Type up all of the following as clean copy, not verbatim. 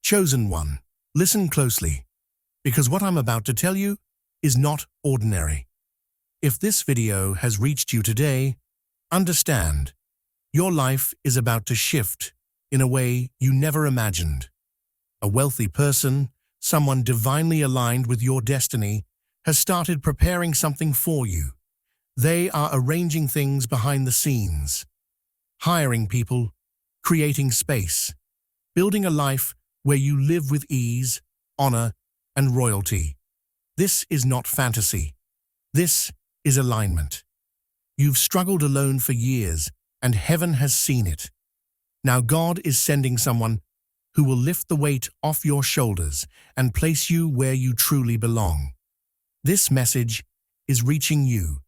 Chosen one, listen closely, because what I'm about to tell you is not ordinary. If this video has reached you today, understand, your life is about to shift in a way you never imagined. A wealthy person, someone divinely aligned with your destiny, has started preparing something for you. They are arranging things behind the scenes, hiring people, creating space, building a life where you live with ease, honor, and royalty. This is not fantasy. This is alignment. You've struggled alone for years, and heaven has seen it. Now God is sending someone who will lift the weight off your shoulders and place you where you truly belong. This message is reaching you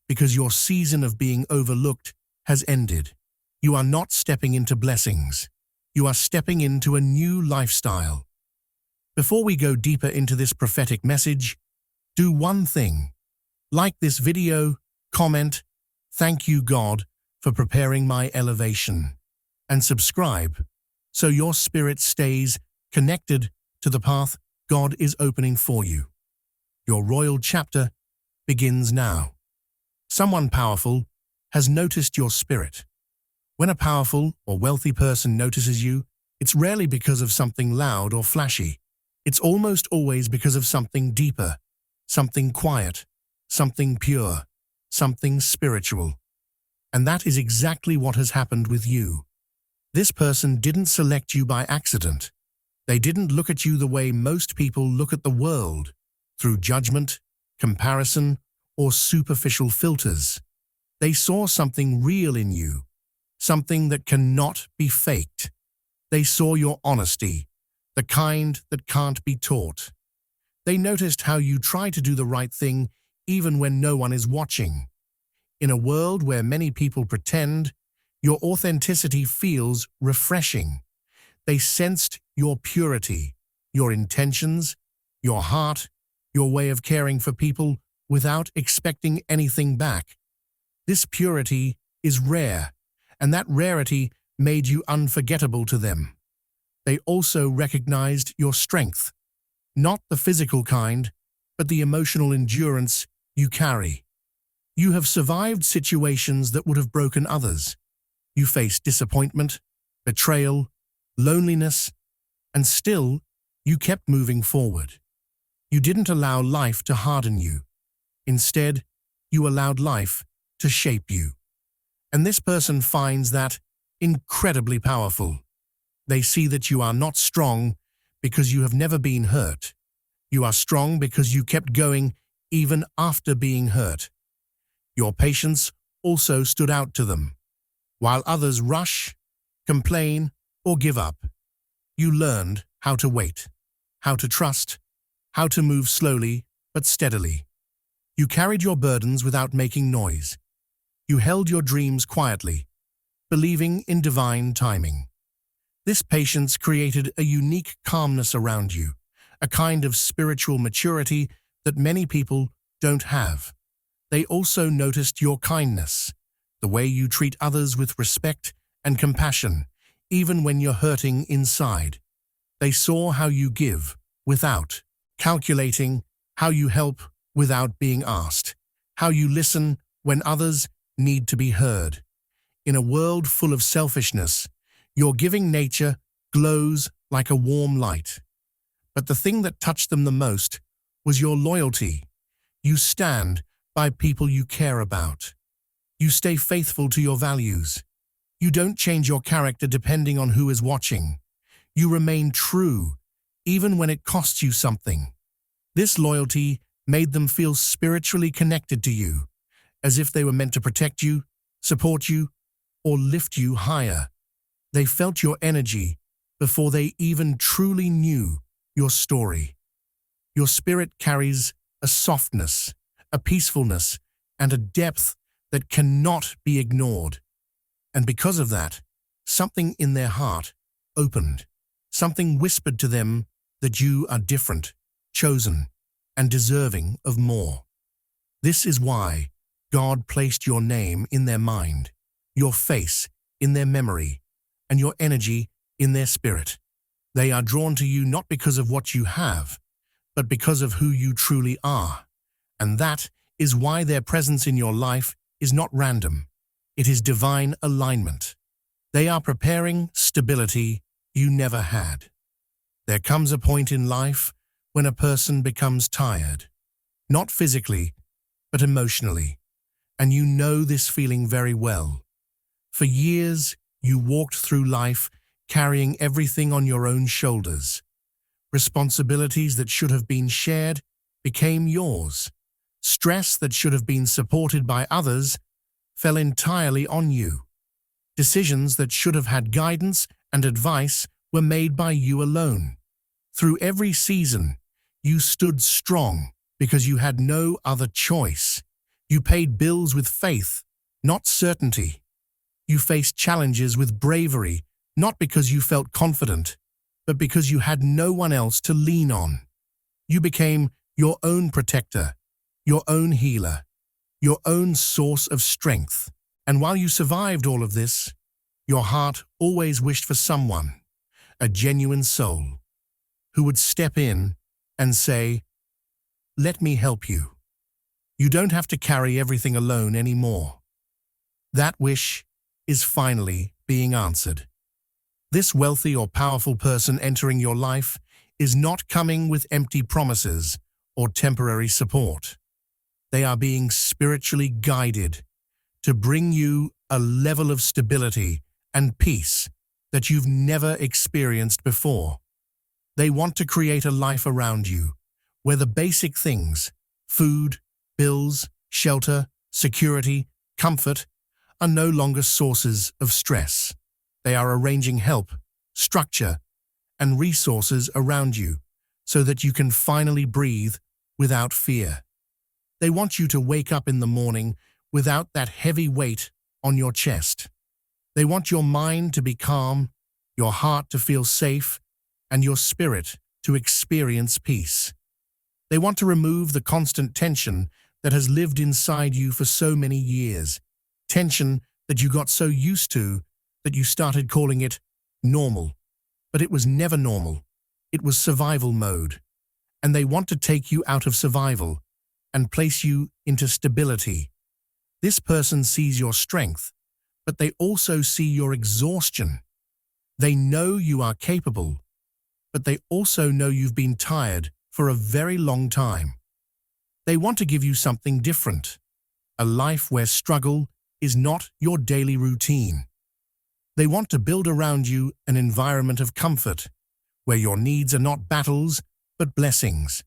because your season of being overlooked has ended. You are not stepping into blessings. You are stepping into a new lifestyle. Before we go deeper into this prophetic message, do one thing. Like this video, comment, "Thank you, God, for preparing my elevation," and subscribe so your spirit stays connected to the path God is opening for you. Your royal chapter begins now. Someone powerful has noticed your spirit. When a powerful or wealthy person notices you, it's rarely because of something loud or flashy. It's almost always because of something deeper, something quiet, something pure, something spiritual. And that is exactly what has happened with you. This person didn't select you by accident. They didn't look at you the way most people look at the world, through judgment, comparison, or superficial filters. They saw something real in you, something that cannot be faked. They saw your honesty, the kind that can't be taught. They noticed how you try to do the right thing even when no one is watching. In a world where many people pretend, your authenticity feels refreshing. They sensed your purity, your intentions, your heart, your way of caring for people without expecting anything back. This purity is rare, and that rarity made you unforgettable to them. They also recognized your strength, not the physical kind, but the emotional endurance you carry. You have survived situations that would have broken others. You faced disappointment, betrayal, loneliness, and still you kept moving forward. You didn't allow life to harden you. Instead, you allowed life to shape you. And this person finds that incredibly powerful. They see that you are not strong because you have never been hurt. You are strong because you kept going even after being hurt. Your patience also stood out to them. While others rush, complain, or give up, you learned how to wait, how to trust, how to move slowly but steadily. You carried your burdens without making noise. You held your dreams quietly, believing in divine timing. This patience created a unique calmness around you, a kind of spiritual maturity that many people don't have. They also noticed your kindness, the way you treat others with respect and compassion, even when you're hurting inside. They saw how you give without calculating, how you help without being asked, how you listen when others need to be heard. In a world full of selfishness, your giving nature glows like a warm light. But the thing that touched them the most was your loyalty. You stand by people you care about. You stay faithful to your values. You don't change your character depending on who is watching. You remain true, even when it costs you something. This loyalty made them feel spiritually connected to you, as if they were meant to protect you, support you, or lift you higher. They felt your energy before they even truly knew your story. Your spirit carries a softness, a peacefulness, and a depth that cannot be ignored. And because of that, something in their heart opened. Something whispered to them that you are different, chosen, and deserving of more. This is why God placed your name in their mind, your face in their memory, and your energy in their spirit. They are drawn to you not because of what you have, but because of who you truly are. And that is why their presence in your life is not random. It is divine alignment. They are preparing stability you never had. There comes a point in life when a person becomes tired, not physically, but emotionally. And you know this feeling very well. For years, you walked through life carrying everything on your own shoulders. Responsibilities that should have been shared became yours. Stress that should have been supported by others fell entirely on you. Decisions that should have had guidance and advice were made by you alone. Through every season, you stood strong because you had no other choice. You paid bills with faith, not certainty. You faced challenges with bravery, not because you felt confident, but because you had no one else to lean on. You became your own protector, your own healer, your own source of strength. And while you survived all of this, your heart always wished for someone, a genuine soul, who would step in and say, "Let me help you. You don't have to carry everything alone anymore." That wish is finally being answered. This wealthy or powerful person entering your life is not coming with empty promises or temporary support. They are being spiritually guided to bring you a level of stability and peace that you've never experienced before. They want to create a life around you where the basic things, food, bills, shelter, security, comfort, are no longer sources of stress. They are arranging help, structure, and resources around you so that you can finally breathe without fear. They want you to wake up in the morning without that heavy weight on your chest. They want your mind to be calm, your heart to feel safe, and your spirit to experience peace. They want to remove the constant tension that has lived inside you for so many years, tension that you got so used to that you started calling it normal. But it was never normal. It was survival mode. And they want to take you out of survival and place you into stability. This person sees your strength, but they also see your exhaustion. They know you are capable, but they also know you've been tired for a very long time. They want to give you something different, a life where struggle is not your daily routine. They want to build around you an environment of comfort, where your needs are not battles, but blessings.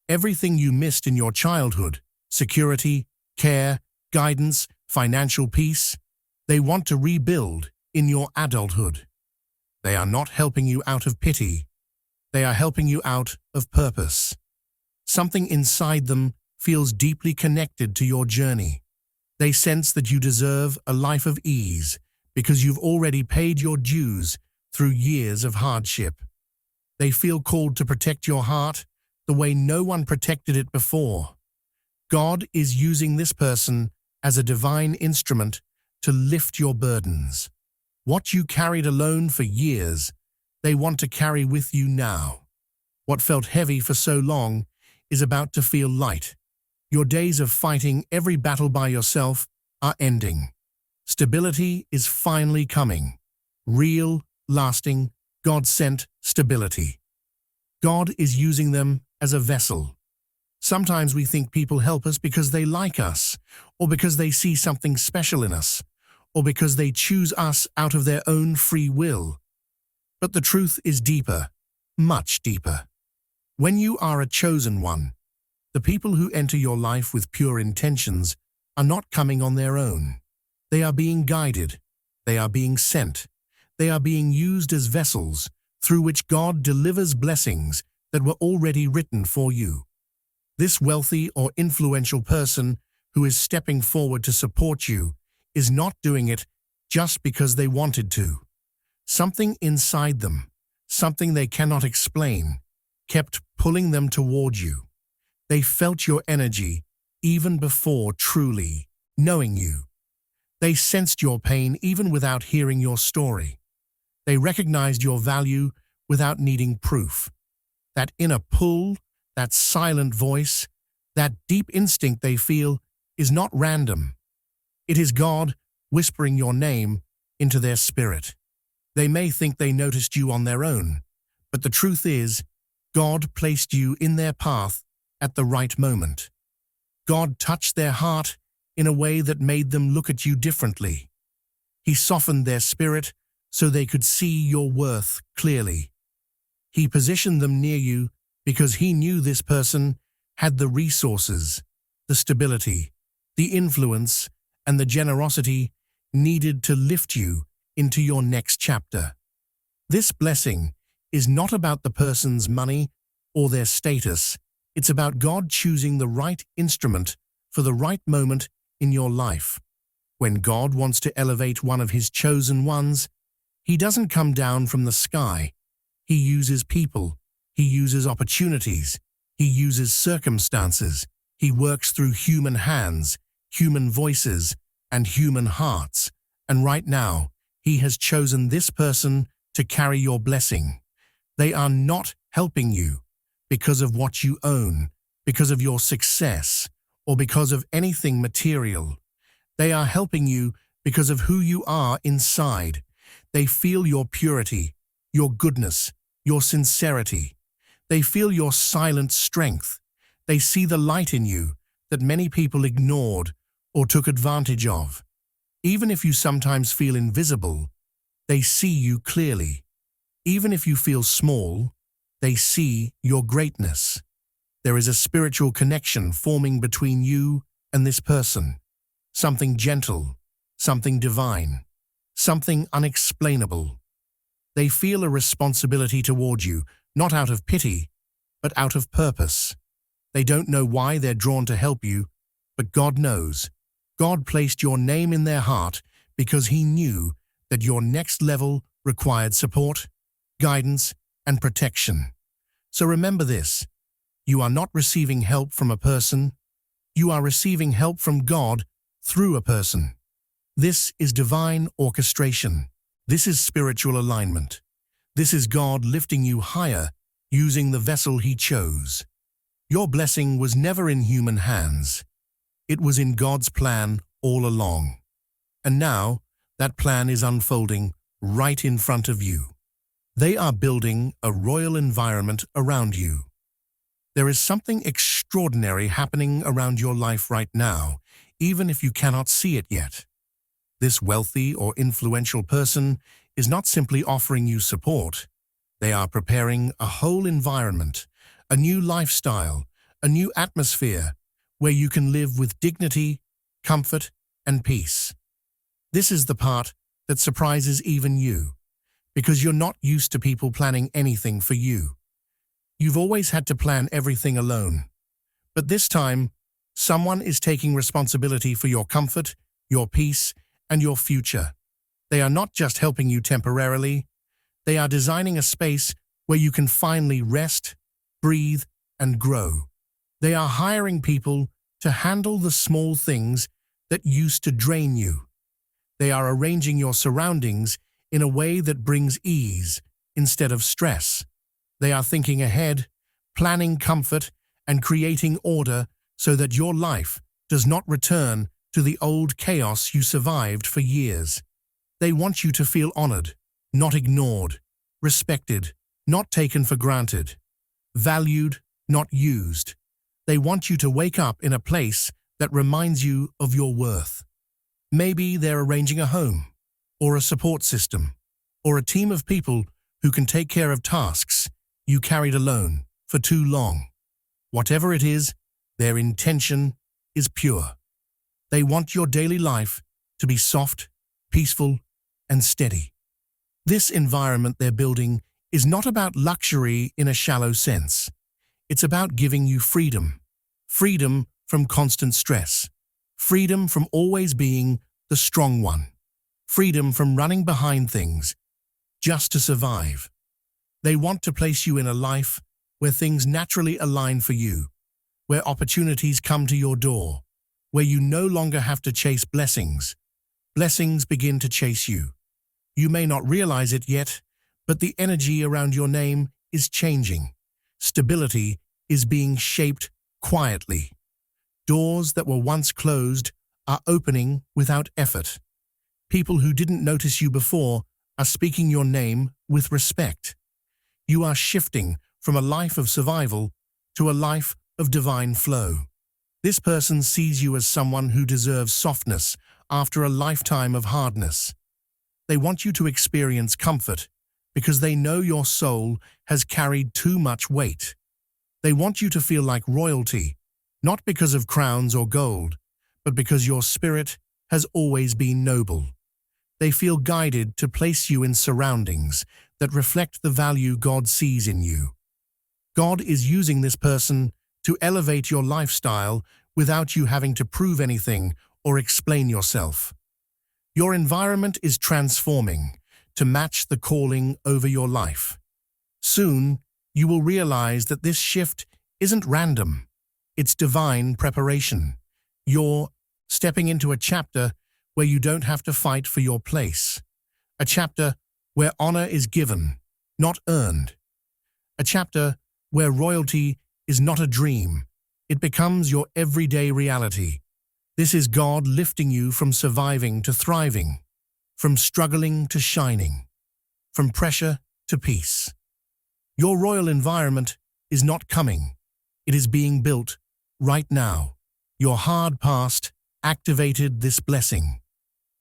Everything you missed in your childhood, security, care, guidance, financial peace, they want to rebuild in your adulthood. They are not helping you out of pity. They are helping you out of purpose. Something inside them feels deeply connected to your journey. They sense that you deserve a life of ease because you've already paid your dues through years of hardship. They feel called to protect your heart the way no one protected it before. God is using this person as a divine instrument to lift your burdens. What you carried alone for years, they want to carry with you now. What felt heavy for so long is about to feel light. Your days of fighting every battle by yourself are ending. Stability is finally coming. Real, lasting, God-sent stability. God is using them as a vessel. Sometimes we think people help us because they like us, or because they see something special in us, or because they choose us out of their own free will. But the truth is deeper, much deeper. When you are a chosen one, the people who enter your life with pure intentions are not coming on their own. They are being guided. They are being sent. They are being used as vessels through which God delivers blessings that were already written for you. This wealthy or influential person who is stepping forward to support you is not doing it just because they wanted to. Something inside them, something they cannot explain, kept pulling them toward you. They felt your energy even before truly knowing you. They sensed your pain even without hearing your story. They recognized your value without needing proof. That inner pull, that silent voice, that deep instinct they feel is not random. It is God whispering your name into their spirit. They may think they noticed you on their own, but the truth is, God placed you in their path at the right moment. God touched their heart in a way that made them look at you differently. He softened their spirit so they could see your worth clearly. He positioned them near you because He knew this person had the resources, the stability, the influence, and the generosity needed to lift you into your next chapter. This blessing is not about the person's money or their status. It's about God choosing the right instrument for the right moment in your life. When God wants to elevate one of His chosen ones, He doesn't come down from the sky. He uses people. He uses opportunities. He uses circumstances. He works through human hands, human voices, and human hearts. And right now, He has chosen this person to carry your blessing. They are not helping you because of what you own, because of your success, or because of anything material. They are helping you because of who you are inside. They feel your purity, your goodness, your sincerity. They feel your silent strength. They see the light in you that many people ignored or took advantage of. Even if you sometimes feel invisible, they see you clearly. Even if you feel small, they see your greatness. There is a spiritual connection forming between you and this person. Something gentle, something divine, something unexplainable. They feel a responsibility toward you, not out of pity, but out of purpose. They don't know why they're drawn to help you, but God knows. God placed your name in their heart because He knew that your next level required support, guidance, and protection. So remember this: you are not receiving help from a person, you are receiving help from God through a person. This is divine orchestration. This is spiritual alignment. This is God lifting you higher using the vessel He chose. Your blessing was never in human hands. It was in God's plan all along. And now, that plan is unfolding right in front of you. They are building a royal environment around you. There is something extraordinary happening around your life right now, even if you cannot see it yet. This wealthy or influential person is not simply offering you support. They are preparing a whole environment, a new lifestyle, a new atmosphere where you can live with dignity, comfort, and peace. This is the part that surprises even you, because you're not used to people planning anything for you. You've always had to plan everything alone. But this time, someone is taking responsibility for your comfort, your peace, and your future. They are not just helping you temporarily. They are designing a space where you can finally rest, breathe, and grow. They are hiring people to handle the small things that used to drain you. They are arranging your surroundings in a way that brings ease instead of stress. They are thinking ahead, planning comfort, and creating order so that your life does not return to the old chaos you survived for years. They want you to feel honored, not ignored, respected, not taken for granted, valued, not used. They want you to wake up in a place that reminds you of your worth. Maybe they're arranging a home, or a support system, or a team of people who can take care of tasks you carried alone for too long. Whatever it is, their intention is pure. They want your daily life to be soft, peaceful, and steady. This environment they're building is not about luxury in a shallow sense. It's about giving you freedom. Freedom from constant stress. Freedom from always being the strong one. Freedom from running behind things just to survive. They want to place you in a life where things naturally align for you, where opportunities come to your door, where you no longer have to chase blessings. Blessings begin to chase you. You may not realize it yet, But the energy around your name is changing. Stability is being shaped quietly. Doors that were once closed are opening without effort. People who didn't notice you before are speaking your name with respect. You are shifting from a life of survival to a life of divine flow. This person sees you as someone who deserves softness after a lifetime of hardness. They want you to experience comfort because they know your soul has carried too much weight. They want you to feel like royalty, not because of crowns or gold, but because your spirit has always been noble. They feel guided to place you in surroundings that reflect the value God sees in you. God is using this person to elevate your lifestyle without you having to prove anything or explain yourself. Your environment is transforming to match the calling over your life. Soon, you will realize that this shift isn't random. It's divine preparation. You're stepping into a chapter where you don't have to fight for your place. A chapter where honor is given, not earned. A chapter where royalty is not a dream. It becomes your everyday reality. This is God lifting you from surviving to thriving, from struggling to shining, from pressure to peace. Your royal environment is not coming. It is being built right now. Your hard past activated this blessing.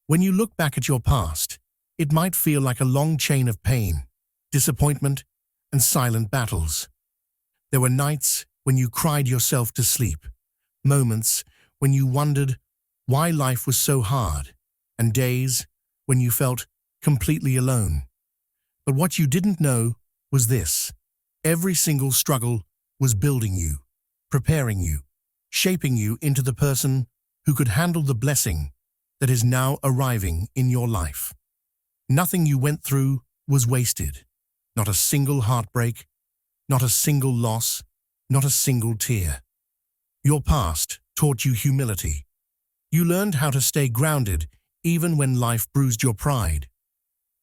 When you look back at your past, it might feel like a long chain of pain, disappointment, and silent battles. There were nights when you cried yourself to sleep, moments when you wondered why life was so hard, and days when you felt completely alone. But what you didn't know was this: every single struggle was building you, preparing you, shaping you into the person who could handle the blessing that is now arriving in your life. Nothing you went through was wasted. Not a single heartbreak, not a single loss, not a single tear. Your past taught you humility. You learned how to stay grounded even when life bruised your pride.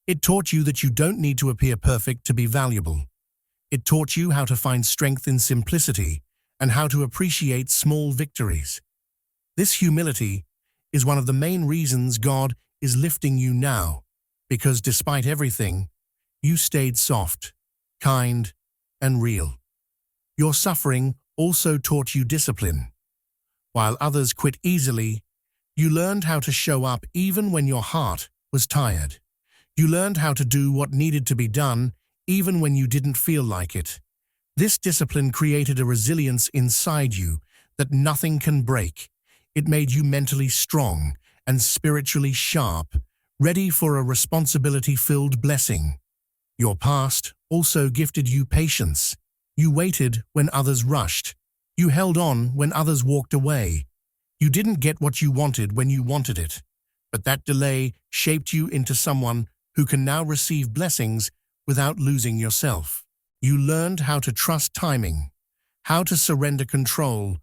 It taught you that you don't need to appear perfect to be valuable. It taught you how to find strength in simplicity and how to appreciate small victories. This humility is one of the main reasons God is lifting you now, because despite everything, you stayed soft, kind, and real. Your suffering also taught you discipline. While others quit easily, you learned how to show up even when your heart was tired. You learned how to do what needed to be done even when you didn't feel like it. This discipline created a resilience inside you that nothing can break. It made you mentally strong and spiritually sharp, ready for a responsibility-filled blessing. Your past also gifted you patience. You waited when others rushed. You held on when others walked away. You didn't get what you wanted when you wanted it, but that delay shaped you into someone who can now receive blessings without losing yourself. You learned how to trust timing, how to surrender control,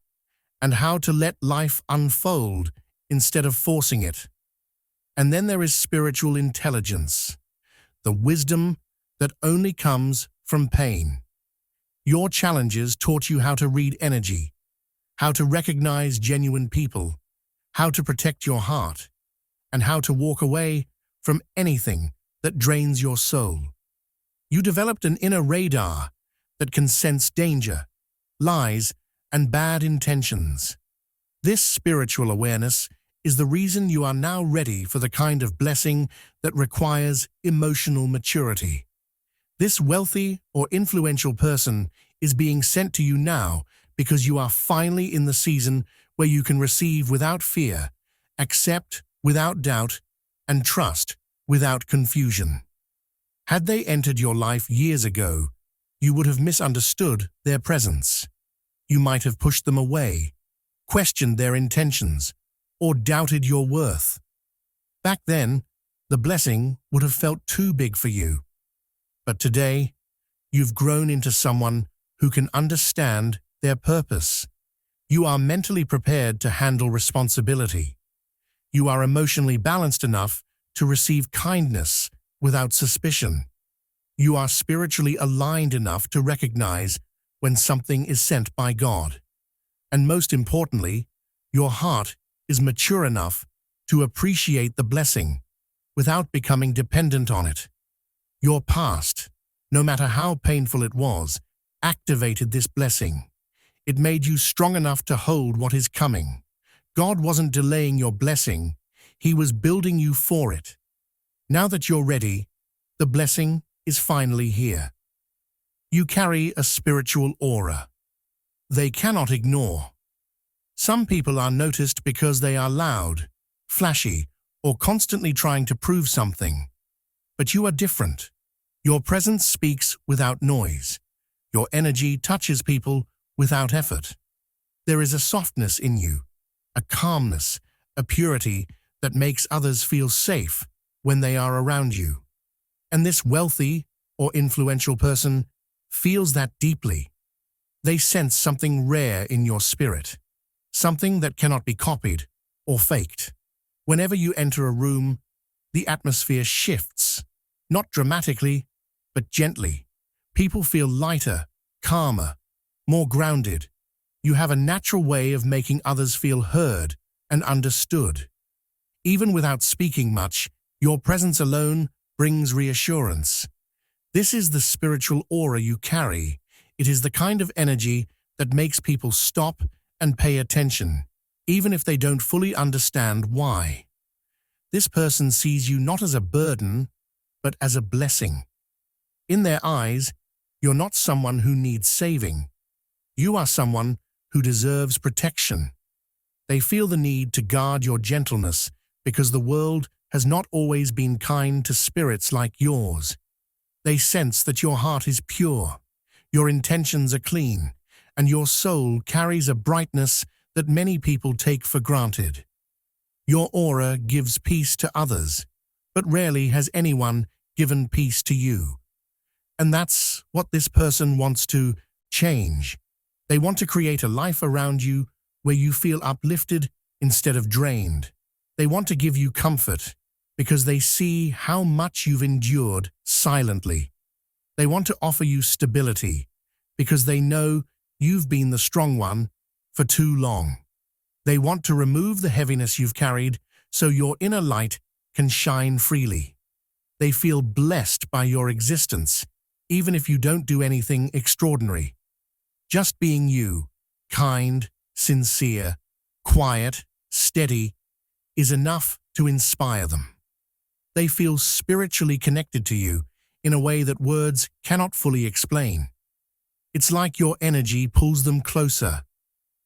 and how to let life unfold instead of forcing it. And then there is spiritual intelligence, the wisdom that only comes from pain. Your challenges taught you how to read energy, how to recognize genuine people, how to protect your heart, and how to walk away from anything that drains your soul. You developed an inner radar that can sense danger, lies, and bad intentions. This spiritual awareness is the reason you are now ready for the kind of blessing that requires emotional maturity. This wealthy or influential person is being sent to you now because you are finally in the season where you can receive without fear, accept without doubt, and trust without confusion. Had they entered your life years ago, you would have misunderstood their presence. You might have pushed them away, questioned their intentions, or doubted your worth. Back then, the blessing would have felt too big for you. But today, you've grown into someone who can understand their purpose. You are mentally prepared to handle responsibility. You are emotionally balanced enough to receive kindness without suspicion. You are spiritually aligned enough to recognize when something is sent by God. And most importantly, your heart is mature enough to appreciate the blessing without becoming dependent on it. Your past, no matter how painful it was, activated this blessing. It made you strong enough to hold what is coming. God wasn't delaying your blessing, He was building you for it. Now that you're ready, the blessing is finally here. You carry a spiritual aura. They cannot ignore. Some people are noticed because they are loud, flashy, or constantly trying to prove something. But you are different. Your presence speaks without noise. Your energy touches people without effort. There is a softness in you, a calmness, a purity that makes others feel safe when they are around you. And this wealthy or influential person feels that deeply. They sense something rare in your spirit, something that cannot be copied or faked. Whenever you enter a room, the atmosphere shifts, not dramatically, but gently. People feel lighter, calmer, more grounded. You have a natural way of making others feel heard and understood. Even without speaking much, your presence alone brings reassurance. This is the spiritual aura you carry. It is the kind of energy that makes people stop and pay attention, even if they don't fully understand why. This person sees you not as a burden, but as a blessing. In their eyes, you're not someone who needs saving. You are someone who deserves protection. They feel the need to guard your gentleness because the world has not always been kind to spirits like yours. They sense that your heart is pure, your intentions are clean, and your soul carries a brightness that many people take for granted. Your aura gives peace to others, but rarely has anyone given peace to you. And that's what this person wants to change. They want to create a life around you where you feel uplifted instead of drained. They want to give you comfort because they see how much you've endured silently. They want to offer you stability because they know you've been the strong one for too long. They want to remove the heaviness you've carried so your inner light can shine freely. They feel blessed by your existence, even if you don't do anything extraordinary. Just being you, kind, sincere, quiet, steady, is enough to inspire them. They feel spiritually connected to you in a way that words cannot fully explain. It's like your energy pulls them closer,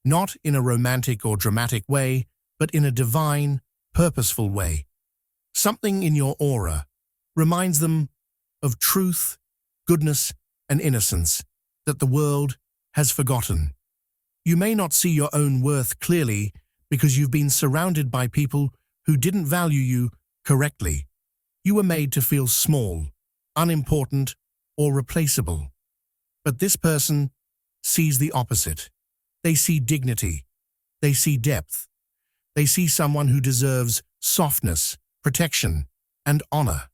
not in a romantic or dramatic way, but in a divine, purposeful way. Something in your aura reminds them of truth, goodness, and innocence that the world has forgotten. You may not see your own worth clearly because you've been surrounded by people who didn't value you correctly. You were made to feel small, unimportant, or replaceable. But this person sees the opposite. They see dignity. They see depth. They see someone who deserves softness, protection, and honor.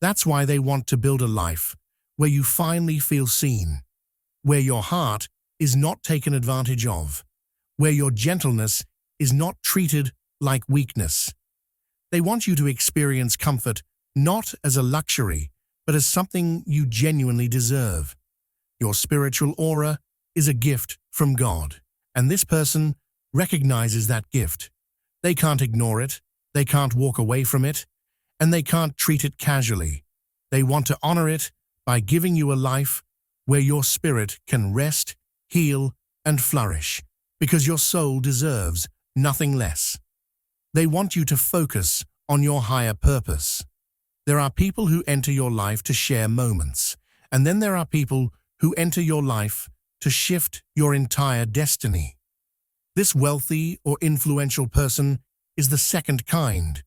That's why they want to build a life where you finally feel seen, where your heart is not taken advantage of, where your gentleness is not treated like weakness. They want you to experience comfort not as a luxury, but as something you genuinely deserve. Your spiritual aura is a gift from God, and this person recognizes that gift. They can't ignore it, they can't walk away from it, and they can't treat it casually. They want to honor it by giving you a life where your spirit can rest, heal, and flourish, because your soul deserves nothing less. They want you to focus on your higher purpose. There are people who enter your life to share moments, and then there are people who enter your life to shift your entire destiny. This wealthy or influential person is the second kind.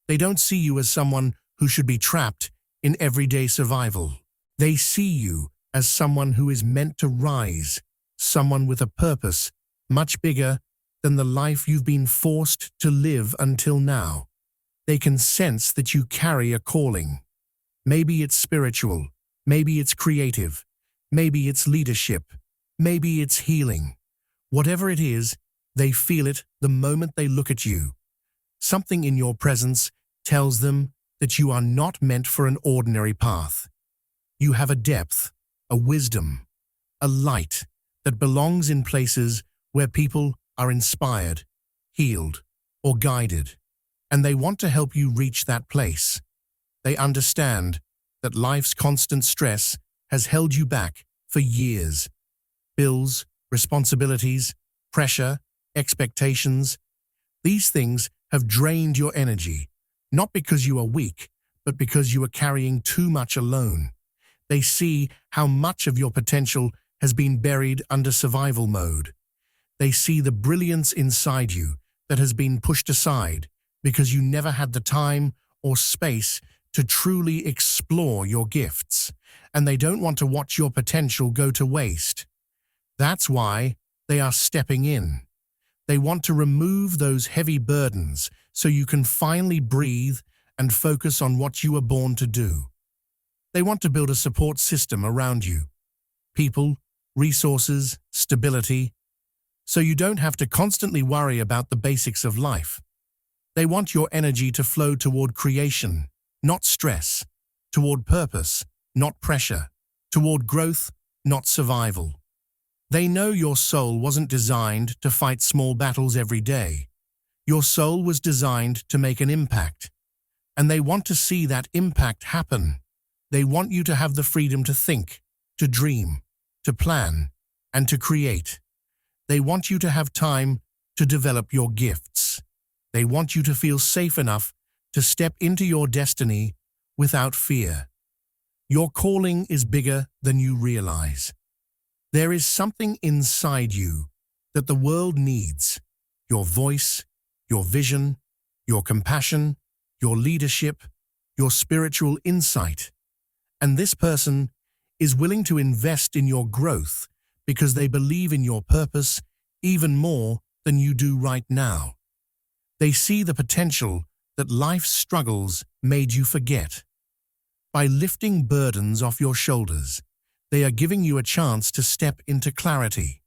They don't see you as someone who should be trapped in everyday survival. They see you as someone who is meant to rise, someone with a purpose much bigger than the life you've been forced to live until now. They can sense that you carry a calling. Maybe it's spiritual, Maybe it's creative. Maybe it's leadership. Maybe it's healing. Whatever it is, they feel it the moment they look at you. Something in your presence tells them that you are not meant for an ordinary path. You have a depth, a wisdom, a light that belongs in places where people are inspired, healed, or guided, and they want to help you reach that place. They understand that life's constant stress has held you back for years. Bills, responsibilities, pressure, expectations. These things have drained your energy, not because you are weak, but because you are carrying too much alone. They see how much of your potential has been buried under survival mode. They see the brilliance inside you that has been pushed aside because you never had the time or space to truly explore your gifts, and they don't want to watch your potential go to waste. That's why they are stepping in. They want to remove those heavy burdens so you can finally breathe and focus on what you were born to do. They want to build a support system around you. People, resources, stability, so you don't have to constantly worry about the basics of life. They want your energy to flow toward creation, not stress, toward purpose, not pressure, toward growth, not survival. They know your soul wasn't designed to fight small battles every day. Your soul was designed to make an impact, and they want to see that impact happen. They want you to have the freedom to think, to dream, to plan, and to create. They want you to have time to develop your gifts. They want you to feel safe enough to step into your destiny without fear. Your calling is bigger than you realize. There is something inside you that the world needs. Your voice, your vision, your compassion, your leadership, your spiritual insight. And this person is willing to invest in your growth because they believe in your purpose even more than you do right now. They see the potential that life's struggles made you forget. By lifting burdens off your shoulders, they are giving you a chance to step into clarity.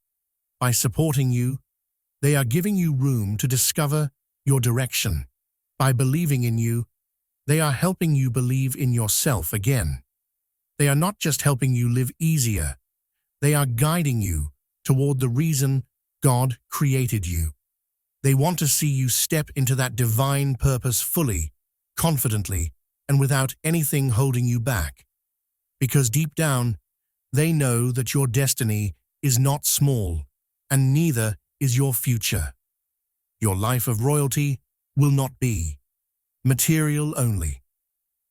By supporting you, they are giving you room to discover your direction. By believing in you, they are helping you believe in yourself again. They are not just helping you live easier, they are guiding you toward the reason God created you. They want to see you step into that divine purpose fully, confidently, and without anything holding you back. Because deep down, they know that your destiny is not small, and neither is your future. Your life of royalty will not be material only.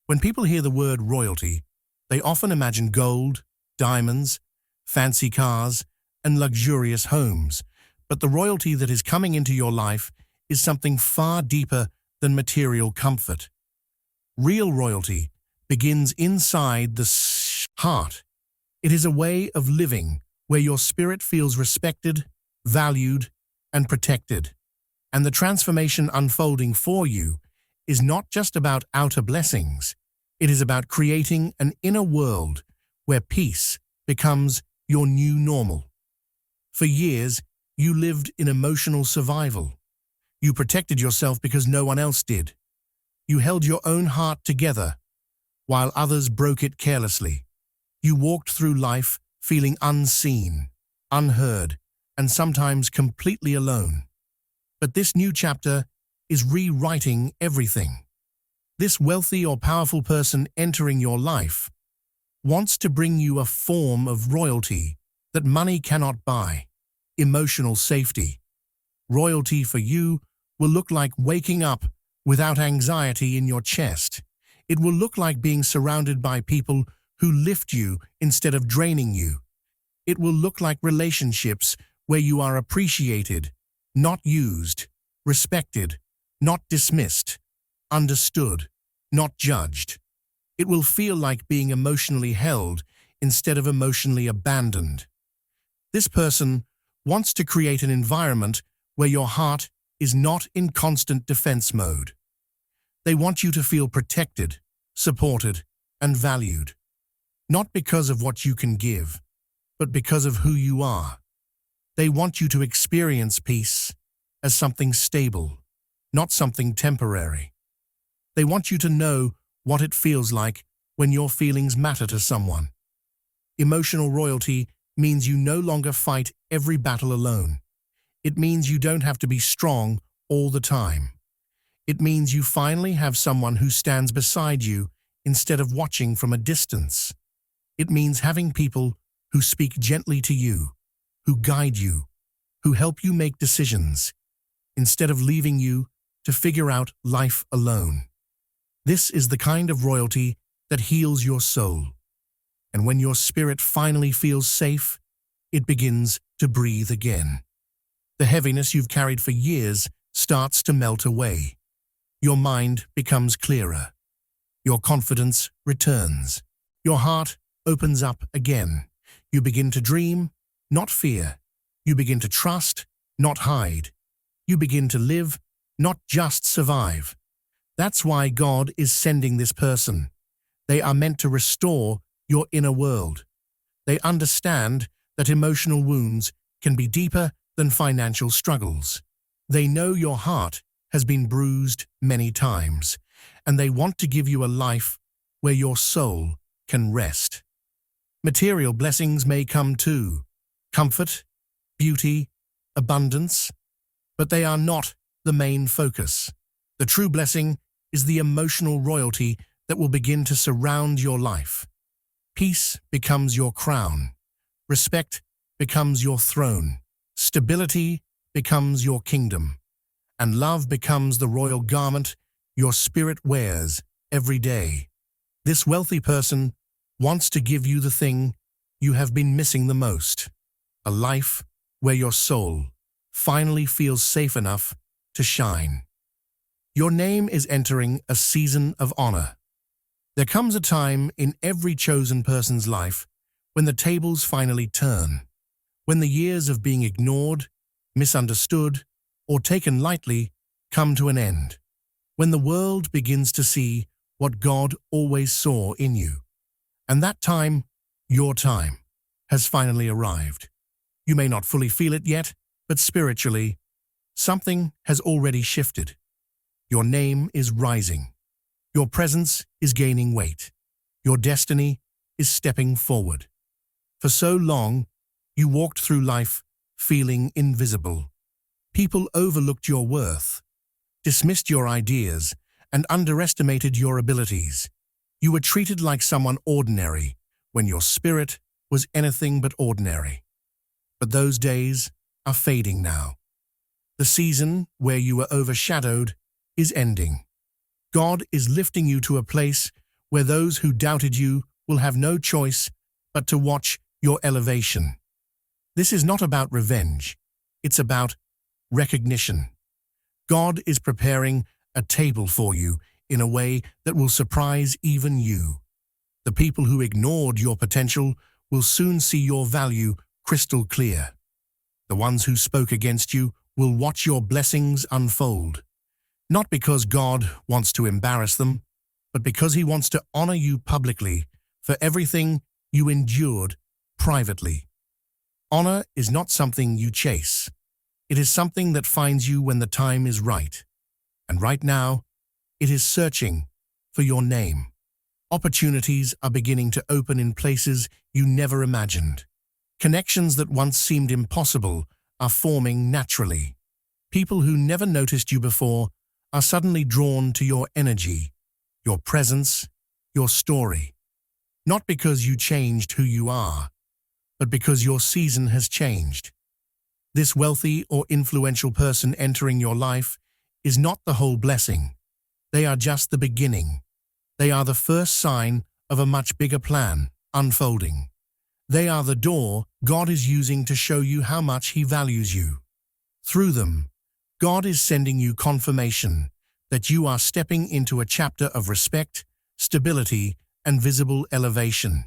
When people hear the word royalty, they often imagine gold, diamonds, fancy cars, and luxurious homes. But the royalty that is coming into your life is something far deeper than material comfort. Real royalty begins inside the heart. It is a way of living where your spirit feels respected, valued, and protected. And the transformation unfolding for you is not just about outer blessings. It is about creating an inner world where peace becomes your new normal. For years, you lived in emotional survival. You protected yourself because no one else did. You held your own heart together, while others broke it carelessly. You walked through life feeling unseen, unheard, and sometimes completely alone. But this new chapter is rewriting everything. This wealthy or powerful person entering your life wants to bring you a form of royalty that money cannot buy. Emotional safety. Royalty for you will look like waking up without anxiety in your chest. It will look like being surrounded by people who lift you instead of draining you. It will look like relationships where you are appreciated, not used, respected, not dismissed, understood, not judged. It will feel like being emotionally held instead of emotionally abandoned. This person wants to create an environment where your heart is not in constant defense mode. They want you to feel protected, supported, and valued. not because of what you can give, but because of who you are. They want you to experience peace as something stable, not something temporary. They want you to know what it feels like when your feelings matter to someone. Emotional royalty means you no longer fight every battle alone. It means you don't have to be strong all the time. It means you finally have someone who stands beside you instead of watching from a distance. It means having people who speak gently to you, who guide you, who help you make decisions, instead of leaving you to figure out life alone. This is the kind of royalty that heals your soul. And when your spirit finally feels safe, it begins to breathe again. The heaviness you've carried for years starts to melt away. Your mind becomes clearer. Your confidence returns. Your heart opens up again. You begin to dream, not fear. You begin to trust, not hide. You begin to live, not just survive. That's why God is sending this person. They are meant to restore your inner world. They understand that emotional wounds can be deeper than financial struggles. They know your heart has been bruised many times, and they want to give you a life where your soul can rest. Material blessings may come too, comfort, beauty, abundance, but they are not the main focus. The true blessing is the emotional royalty that will begin to surround your life. Peace becomes your crown. Respect becomes your throne. Stability becomes your kingdom. And love becomes the royal garment your spirit wears every day. This wealthy person wants to give you the thing you have been missing the most, a life where your soul finally feels safe enough to shine. Your name is entering a season of honor. There comes a time in every chosen person's life when the tables finally turn, when the years of being ignored, misunderstood, or taken lightly come to an end, when the world begins to see what God always saw in you. And that time, your time, has finally arrived. You may not fully feel it yet, but spiritually, something has already shifted. Your name is rising. Your presence is gaining weight. Your destiny is stepping forward. For so long, you walked through life feeling invisible. People overlooked your worth, dismissed your ideas, and underestimated your abilities. You were treated like someone ordinary when your spirit was anything but ordinary. But those days are fading now. The season where you were overshadowed is ending. God is lifting you to a place where those who doubted you will have no choice but to watch your elevation. This is not about revenge. It's about recognition. God is preparing a table for you in a way that will surprise even you. The people who ignored your potential will soon see your value crystal clear. The ones who spoke against you will watch your blessings unfold. Not because God wants to embarrass them, but because He wants to honor you publicly for everything you endured privately. Honor is not something you chase. It is something that finds you when the time is right. And right now, it is searching for your name. Opportunities are beginning to open in places you never imagined. Connections that once seemed impossible are forming naturally. People who never noticed you before are suddenly drawn to your energy, your presence, your story. Not because you changed who you are, but because your season has changed. This wealthy or influential person entering your life is not the whole blessing. They are just the beginning. They are the first sign of a much bigger plan unfolding. They are the door God is using to show you how much He values you. Through them, God is sending you confirmation that you are stepping into a chapter of respect, stability, and visible elevation.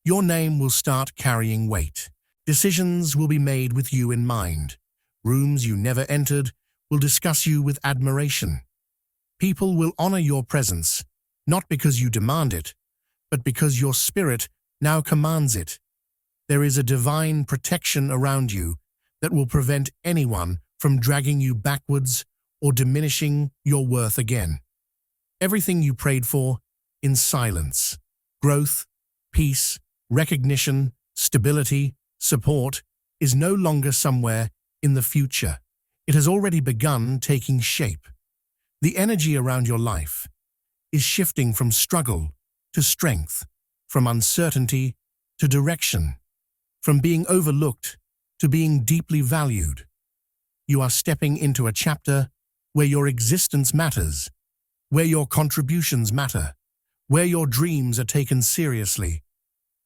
Your name will start carrying weight. Decisions will be made with you in mind. Rooms you never entered will discuss you with admiration. People will honor your presence, not because you demand it, but because your spirit now commands it. There is a divine protection around you that will prevent anyone from dragging you backwards or diminishing your worth again. Everything you prayed for in silence, growth, peace, recognition, stability, support, is no longer somewhere in the future. It has already begun taking shape. The energy around your life is shifting from struggle to strength, from uncertainty to direction, from being overlooked to being deeply valued. You are stepping into a chapter where your existence matters, where your contributions matter, where your dreams are taken seriously,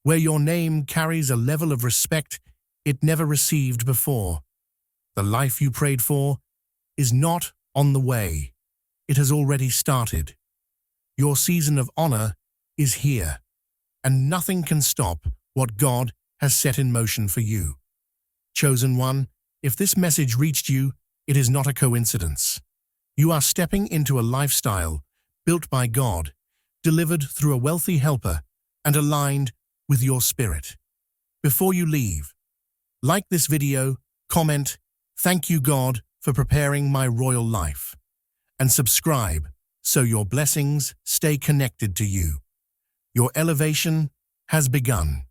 where your name carries a level of respect it never received before. The life you prayed for is not on the way. It has already started. Your season of honor is here, and nothing can stop what God has set in motion for you. Chosen one, if this message reached you, it is not a coincidence. You are stepping into a lifestyle built by God, delivered through a wealthy helper, and aligned with your spirit. Before you leave, like this video, comment, "Thank you, God, for preparing my royal life," and subscribe so your blessings stay connected to you. Your elevation has begun.